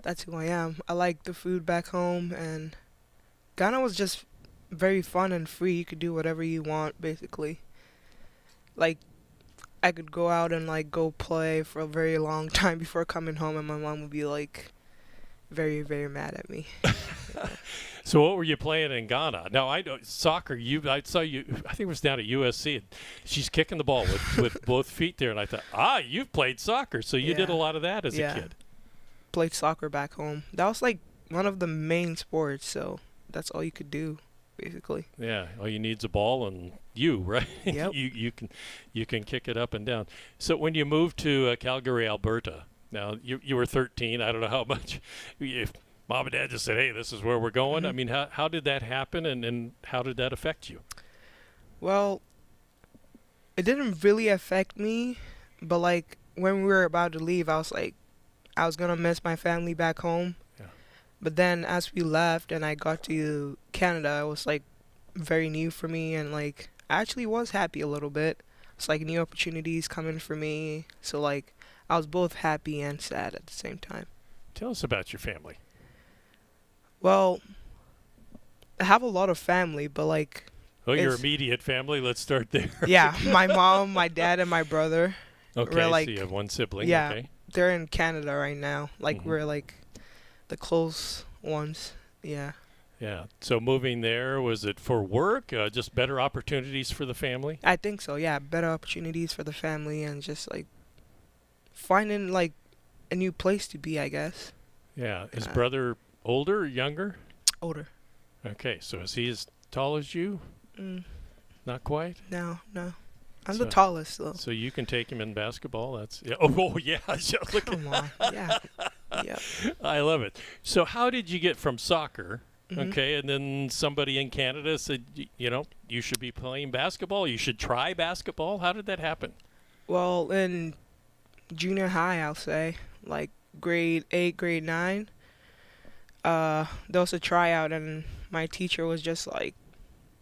that's who I am. I like the food back home, and Ghana was just very fun and free. You could do whatever you want, basically. Like, I could go out and, like, go play for a very long time before coming home, and my mom would be, like, very, very mad at me. So what were you playing in Ghana? Now, I know soccer. I saw you. I think it was down at USC. And she's kicking the ball with both feet there, and I thought, you've played soccer, so you did a lot of that as a kid. Played soccer back home. That was like one of the main sports, so that's all you could do, basically. Yeah, all you need is a ball and you, right? Yep. you can kick it up and down. So when you moved to Calgary, Alberta, now you were 13. I don't know how much. If Mom and Dad just said, hey, this is where we're going. I mean, how did that happen, and how did that affect you? Well, it didn't really affect me, but, like, when we were about to leave, I was like, I was going to miss my family back home. Yeah. But then as we left and I got to Canada, it was, like, very new for me, and, like, I actually was happy a little bit. It's like new opportunities coming for me. So, like, I was both happy and sad at the same time. Tell us about your family. Well, I have a lot of family, but, like... Oh, your immediate family? Let's start there. Yeah, my mom, my dad, and my brother. Okay, we're, like, so you have one sibling. Yeah, okay. They're in Canada right now. Like, we're, like, the close ones. Yeah. Yeah. So moving there, was it for work? Just better opportunities for the family? I think so, yeah. Better opportunities for the family and just, like, finding, like, a new place to be, I guess. Yeah. Is brother older or younger? Older. Okay. So is he as tall as you? Not quite? No. I'm the tallest, though. So you can take him in basketball? That's Oh, yeah. Look Come on. Yeah. Yep. I love it. So how did you get from soccer, okay, and then somebody in Canada said, you should be playing basketball, you should try basketball? How did that happen? Well, in junior high, I'll say, like grade 8, grade 9, there was a tryout, and my teacher was just like,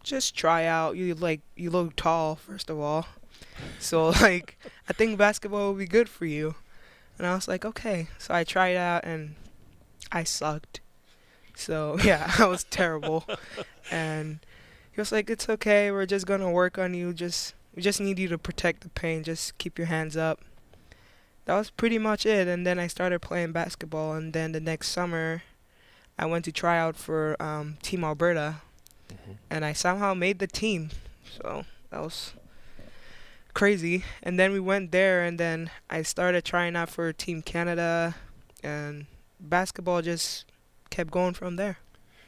just try out. You look tall, first of all. So, like, I think basketball will be good for you. And I was like, okay. So I tried out, and I sucked. So, yeah, I was terrible. And he was like, it's okay. We're just going to work on you. We just need you to protect the paint. Just keep your hands up. That was pretty much it. And then I started playing basketball. And then the next summer, I went to try out for Team Alberta. And I somehow made the team. So that was crazy. And then we went there, and then I started trying out for Team Canada, and basketball just kept going from there.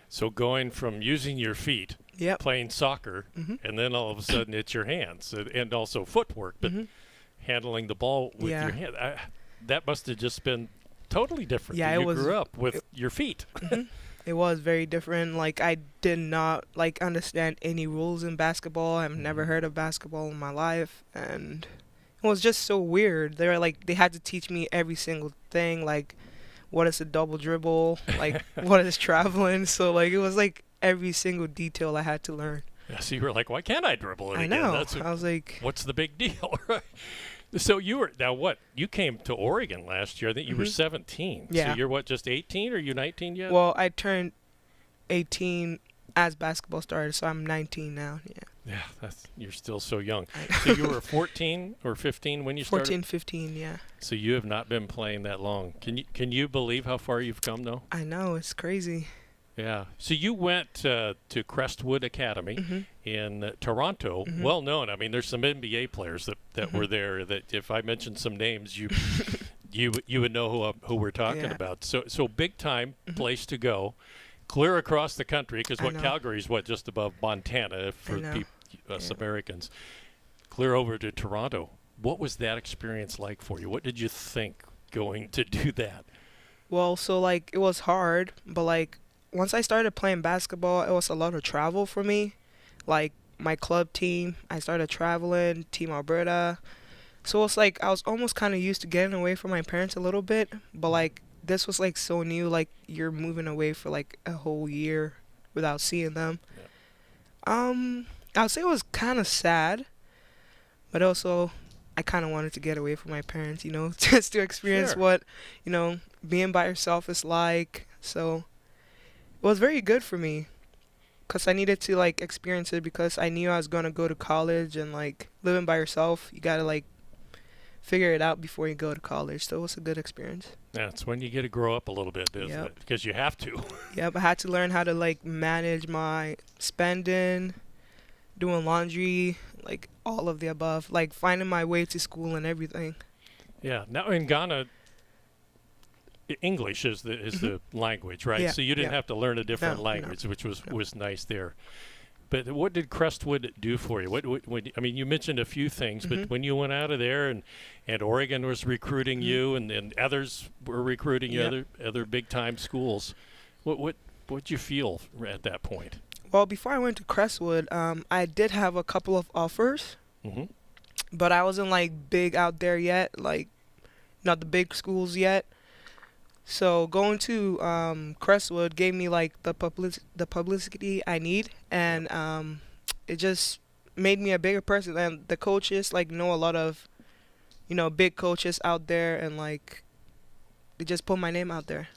So going from using your feet, playing soccer, and then all of a sudden it's your hands, and also footwork, but handling the ball with your hand. That must have just been totally different. Yeah, you grew up with your feet. It was very different. Like, I did not, like, understand any rules in basketball. I've never heard of basketball in my life. And it was just so weird. They had to teach me every single thing. Like, what is a double dribble? Like, what is traveling? So, like, it was, like, every single detail I had to learn. Yeah, so you were like, why can't I dribble it I again? know. I was like... What's the big deal, right? So you came to Oregon last year. I think you were 17. Yeah. So you're just 18, or are you 19 yet? Well, I turned 18 as basketball started, so I'm 19 now, yeah. Yeah, you're still so young. So you were 14 or 15 when you started? 14, 15, yeah. So you have not been playing that long. Can you believe how far you've come, though? I know, it's crazy. Yeah. So you went to Crestwood Academy in Toronto, well known. I mean, there's some NBA players that were there that if I mentioned some names, you would know who we're talking about. So big time place to go. Clear across the country, because Calgary's just above Montana for us Americans. Clear over to Toronto. What was that experience like for you? What did you think going to do that? Well, so like it was hard, but like once I started playing basketball, it was a lot of travel for me. Like my club team, I started traveling, Team Alberta. So it's like I was almost kind of used to getting away from my parents a little bit, but like this was like so new, like you're moving away for like a whole year without seeing them. I would say it was kind of sad, but also I kind of wanted to get away from my parents, you know, just to experience what, you know, being by yourself is like. So it was very good for me because I needed to like experience it because I knew I was going to go to college, and like living by yourself, you got to like figure it out before you go to college. So it was a good experience. Yeah, it's when you get to grow up a little bit, isn't it? Because you have to. Yep, I had to learn how to like manage my spending, doing laundry, like all of the above, like finding my way to school and everything. Yeah. Now in Ghana, English is the language, right? Yeah, so you didn't have to learn a different language, which was nice there. But what did Crestwood do for you? What I mean, you mentioned a few things, but when you went out of there and Oregon was recruiting you, and others were recruiting you, other big time schools, what'd you feel at that point? Well, before I went to Crestwood, I did have a couple of offers, but I wasn't like big out there yet, like not the big schools yet. So going to Crestwood gave me like the publicity I need, and it just made me a bigger person. And the coaches like know a lot of, you know, big coaches out there, and like they just put my name out there.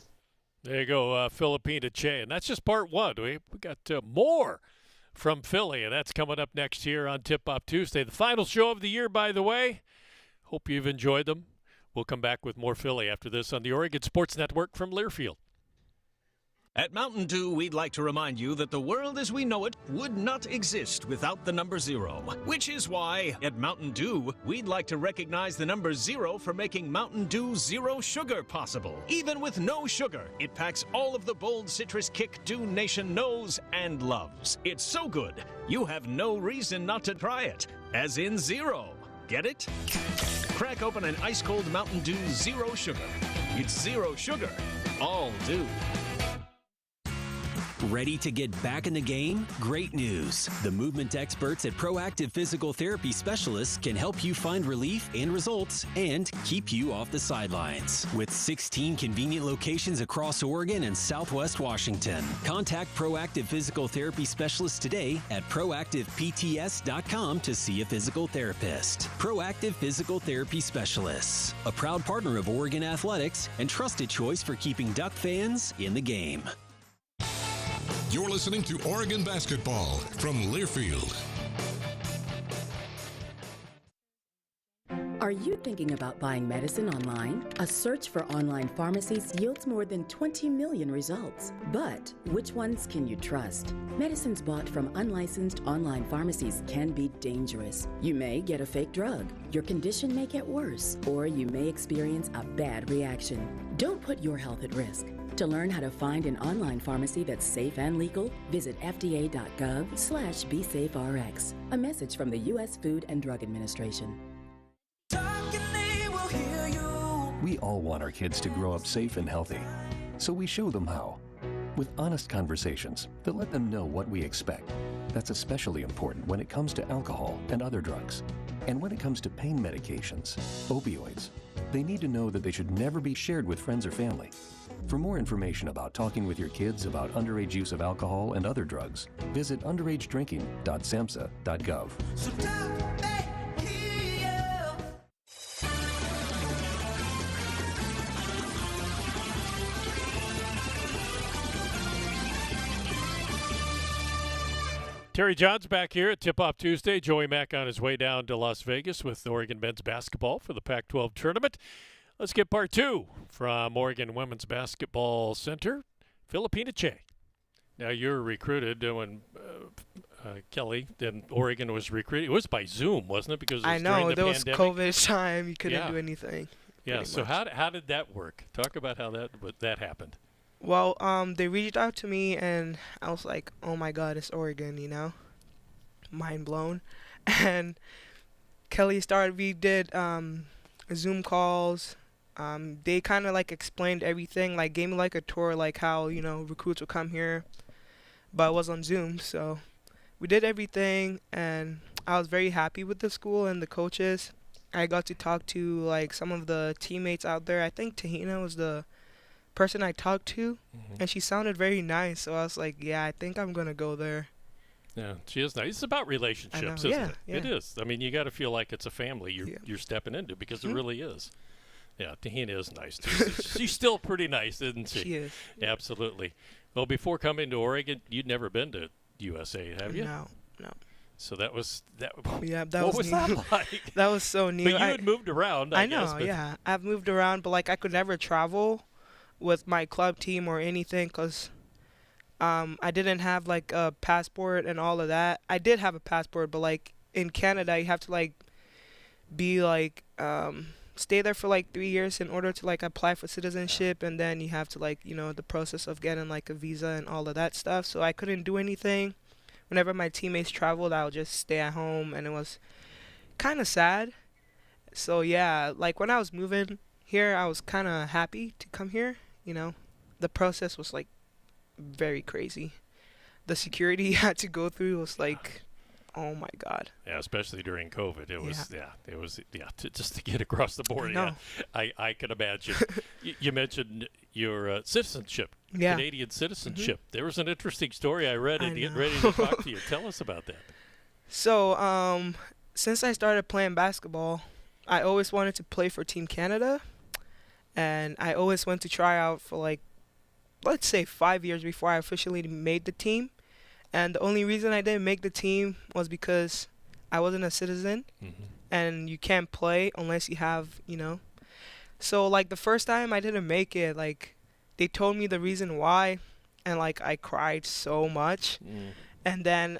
There you go, Phillipina Kyei, and that's just part one. We got more from Philly, and that's coming up next here on Tip Off Tuesday, the final show of the year, by the way. Hope you've enjoyed them. We'll come back with more Philly after this on the Oregon Sports Network from Learfield. At Mountain Dew, we'd like to remind you that the world as we know it would not exist without the number 0. Which is why, at Mountain Dew, we'd like to recognize the number 0 for making Mountain Dew Zero Sugar possible. Even with no sugar, it packs all of the bold citrus kick Dew Nation knows and loves. It's so good, you have no reason not to try it. As in 0. Get it? Crack open an ice-cold Mountain Dew Zero Sugar. It's zero sugar, all dew. Ready to get back in the game? Great news. The movement experts at Proactive Physical Therapy Specialists can help you find relief and results and keep you off the sidelines. With 16 convenient locations across Oregon and Southwest Washington. Contact Proactive Physical Therapy Specialists today at proactivepts.com to see a physical therapist. Proactive Physical Therapy Specialists, a proud partner of Oregon Athletics and trusted choice for keeping Duck fans in the game. You're listening to Oregon Basketball from Learfield. Are you thinking about buying medicine online? A search for online pharmacies yields more than 20 million results. But which ones can you trust? Medicines bought from unlicensed online pharmacies can be dangerous. You may get a fake drug, your condition may get worse, or you may experience a bad reaction. Don't put your health at risk. To learn how to find an online pharmacy that's safe and legal, visit fda.gov/BeSafeRx. A message from the U.S. Food and Drug Administration. We all want our kids to grow up safe and healthy, so we show them how. With honest conversations that let them know what we expect. That's especially important when it comes to alcohol and other drugs. And when it comes to pain medications, opioids, they need to know that they should never be shared with friends or family. For more information about talking with your kids about underage use of alcohol and other drugs, visit underagedrinking.samhsa.gov. Terry Jonz back here at Tip-Off Tuesday. Joey Mack on his way down to Las Vegas with Oregon men's basketball for the Pac-12 tournament. Let's get part two from Oregon Women's Basketball Center, Phillipina Kyei. Now, you were recruited when Kelly, then Oregon was recruited. It was by Zoom, wasn't it? Because it was during the there pandemic. was COVID time. You couldn't do anything. Yeah, so how did that work? Talk about how that happened. Well, they reached out to me, and I was like, oh, my God, it's Oregon, mind blown. And Kelly we did Zoom calls. They kind of, explained everything, gave me, a tour, how, recruits would come here. But it was on Zoom, so we did everything, and I was very happy with the school and the coaches. I got to talk to, some of the teammates out there. I think Tahina was the person I talked to, and she sounded very nice, so I was like, yeah, I think I'm gonna go there. Yeah, she is nice. It's about relationships, isn't it? Yeah. It is. I mean, you got to feel like it's a family you're stepping into, because it really is. Yeah, Tahina is nice too. She's still pretty nice, isn't she? She is. Absolutely. Well, before coming to Oregon, you'd never been to USA, have you? No. So that was that. Yeah, that what was was new. that like? That was so new. But you had moved around. I know. guess, but Yeah, I've moved around, but I could never travel with my club team or anything, because I didn't have a passport and all of that. I did have a passport, but in Canada you have to be stay there for 3 years in order to apply for citizenship, and then you have to the process of getting a visa and all of that stuff. So I couldn't do anything. Whenever my teammates traveled, I would just stay at home, and it was kind of sad. So yeah, when I was moving here, I was kind of happy to come here. The process was very crazy. The security you had to go through was oh my God. Yeah, especially during COVID, it was just to get across the border. I know. Yeah, I can imagine. You mentioned your citizenship, Yeah. Canadian citizenship. There was an interesting story I read and get ready to talk to you. Tell us about that. So, since I started playing basketball, I always wanted to play for Team Canada, and I always went to try out for let's say 5 years before I officially made the team. And the only reason I didn't make the team was because I wasn't a citizen, and you can't play unless you have, So, the first time I didn't make it, they told me the reason why, and, I cried so much. And then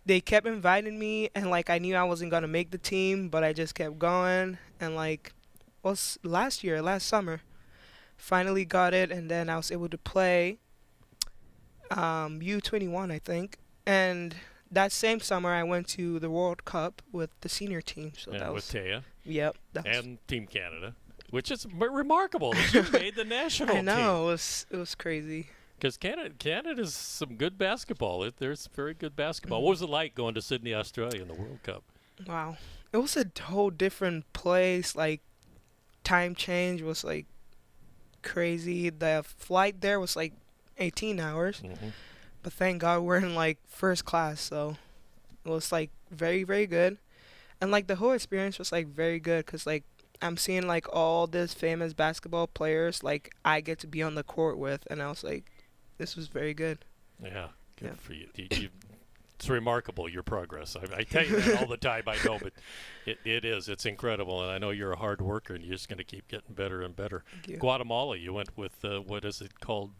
they kept inviting me, and, I knew I wasn't going to make the team, but I just kept going. And, last summer, finally got it, and then I was able to play U21, I think. And that same summer, I went to the World Cup with the senior team. So that was with Taya. Yep. And Team Canada, which is remarkable that you made the national team. I know. It was crazy. Because Canada's some good basketball. There's very good basketball. What was it like going to Sydney, Australia in the World Cup? Wow. It was a whole different place. Time change was, crazy. The flight there was, 18 hours. But thank God we're in, first class. So it was, very, very good. And, the whole experience was, very good because, I'm seeing, all these famous basketball players, I get to be on the court with. And I was this was very good. Yeah, good for you. It's remarkable, your progress. I tell you that all the time, I know, but it is. It's incredible, and I know you're a hard worker, and you're just going to keep getting better and better. Guatemala, you went with, what is it called,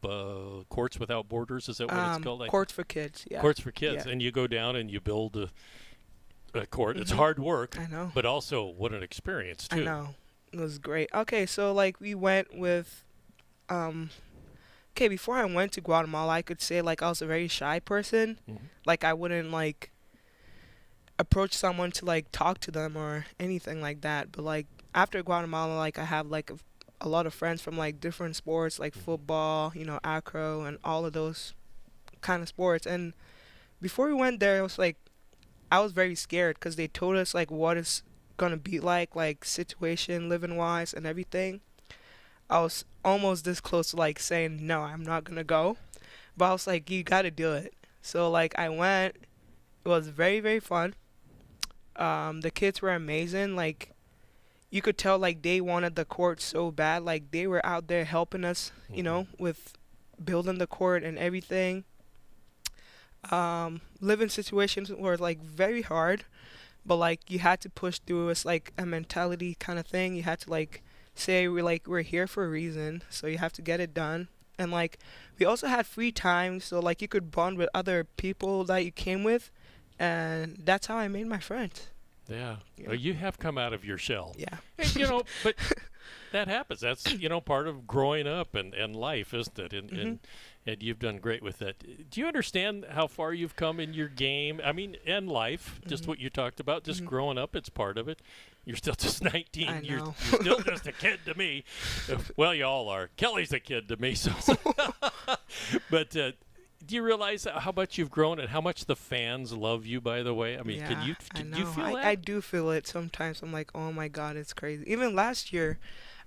Courts Without Borders? Is that what it's called? Courts for Kids, yeah. Courts for Kids, and you go down and you build a court. It's hard work, I know. but also what an experience, too. I know. It was great. Okay, so, we went with before I went to Guatemala, I could say, I was a very shy person. I wouldn't, approach someone to, talk to them or anything like that. But, after Guatemala, I have, a lot of friends from, different sports, football, acro, and all of those kind of sports. And before we went there, it was, I was very scared because they told us, what it's going to be like situation, living-wise, and everything. I was almost this close to saying no, I'm not gonna go, but I was you gotta do it. So I went. It was very, very fun. The kids were amazing. You could tell they wanted the court so bad. They were out there helping us, with building the court and everything. Living situations were like very hard, but like you had to push through. It's like a mentality kind of thing. You had to like say we're here for a reason, so you have to get it done. And like we also had free time, so like you could bond with other people that you came with, and that's how I made my friends. Yeah. Well, you have come out of your shell. Yeah. And, but that happens. That's, part of growing up and life, isn't it? And you've done great with that. Do you understand how far you've come in your game? I mean, and life, just what you talked about, just growing up, it's part of it. You're still just 19. I know. You're still just a kid to me. Well, you all are. Kelly's a kid to me. So, but do you realize how much you've grown and how much the fans love you, by the way? I mean, Yeah, do you feel that? I do feel it sometimes. I'm like, oh my God, it's crazy. Even last year,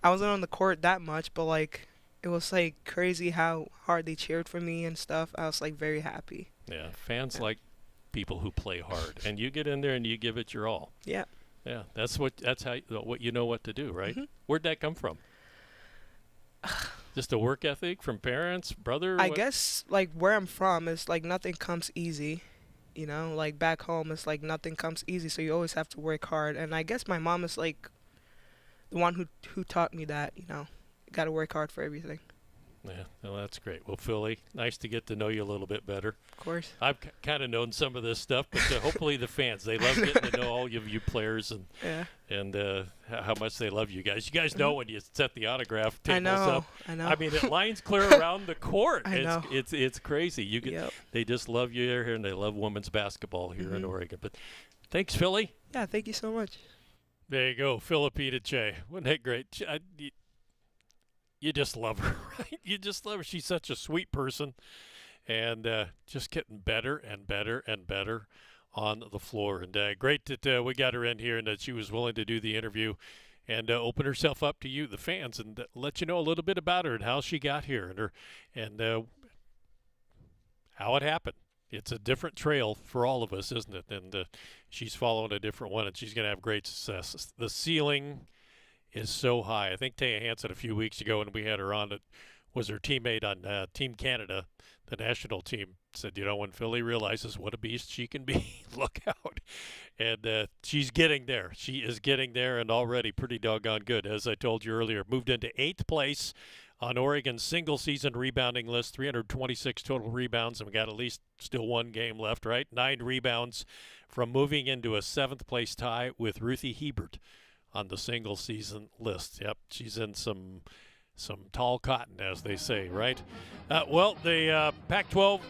I wasn't on the court that much, but like, it was like crazy how hard they cheered for me and stuff. I was like very happy. Yeah, fans like people who play hard, and you get in there and you give it your all. Yeah. Yeah, that's how what you know what to do, right? Where'd that come from? Just a work ethic from parents, brother? I guess like where I'm from is like nothing comes easy, like back home it's like nothing comes easy, so you always have to work hard. And I guess my mom is like the one who taught me that, you got to work hard for everything. Yeah, well, that's great. Well, Philly, nice to get to know you a little bit better. Of course. I've kind of known some of this stuff, but hopefully the fans, they love getting to know all of you players and how much they love you guys. You guys know when you set the autograph tables up. I know. I mean, it lines clear around the court. I know. It's crazy. They just love you here, and they love women's basketball here in Oregon. But thanks, Philly. Yeah, thank you so much. There you go, Phillipina Kyei. Wasn't that great? You just love her, right? You just love her. She's such a sweet person, and just getting better and better and better on the floor. And great that we got her in here and that she was willing to do the interview and open herself up to you, the fans, and let you know a little bit about her and how she got here and how it happened. It's a different trail for all of us, isn't it? And she's following a different one, and she's going to have great success. The ceiling is so high. I think Taya Hansen a few weeks ago when we had her on, it was her teammate on Team Canada, the national team, said, when Philly realizes what a beast she can be, look out. And she's getting there. She is getting there and already pretty doggone good. As I told you earlier, moved into 8th place on Oregon's single-season rebounding list, 326 total rebounds, and we got at least still one game left, right? 9 rebounds from moving into a 7th-place tie with Ruthie Hebert on the single-season list. Yep, she's in some tall cotton, as they say, right? The Pac-12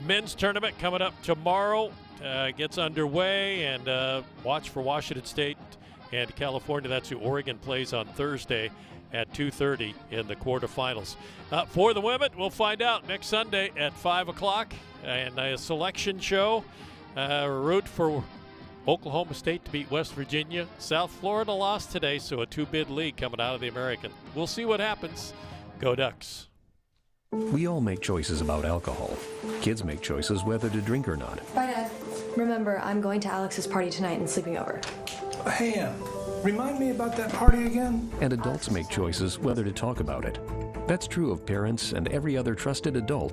men's tournament coming up tomorrow gets underway, and watch for Washington State and California. That's who Oregon plays on Thursday at 2:30 in the quarterfinals. For the women, we'll find out next Sunday at 5 o'clock, and a selection show. Root for Oklahoma State to beat West Virginia. South Florida lost today, so a 2-bid lead coming out of the American. We'll see what happens. Go Ducks. We all make choices about alcohol. Kids make choices whether to drink or not. Bye, Dad. Remember, I'm going to Alex's party tonight and sleeping over. Hey, remind me about that party again? And adults make choices whether to talk about it. That's true of parents and every other trusted adult in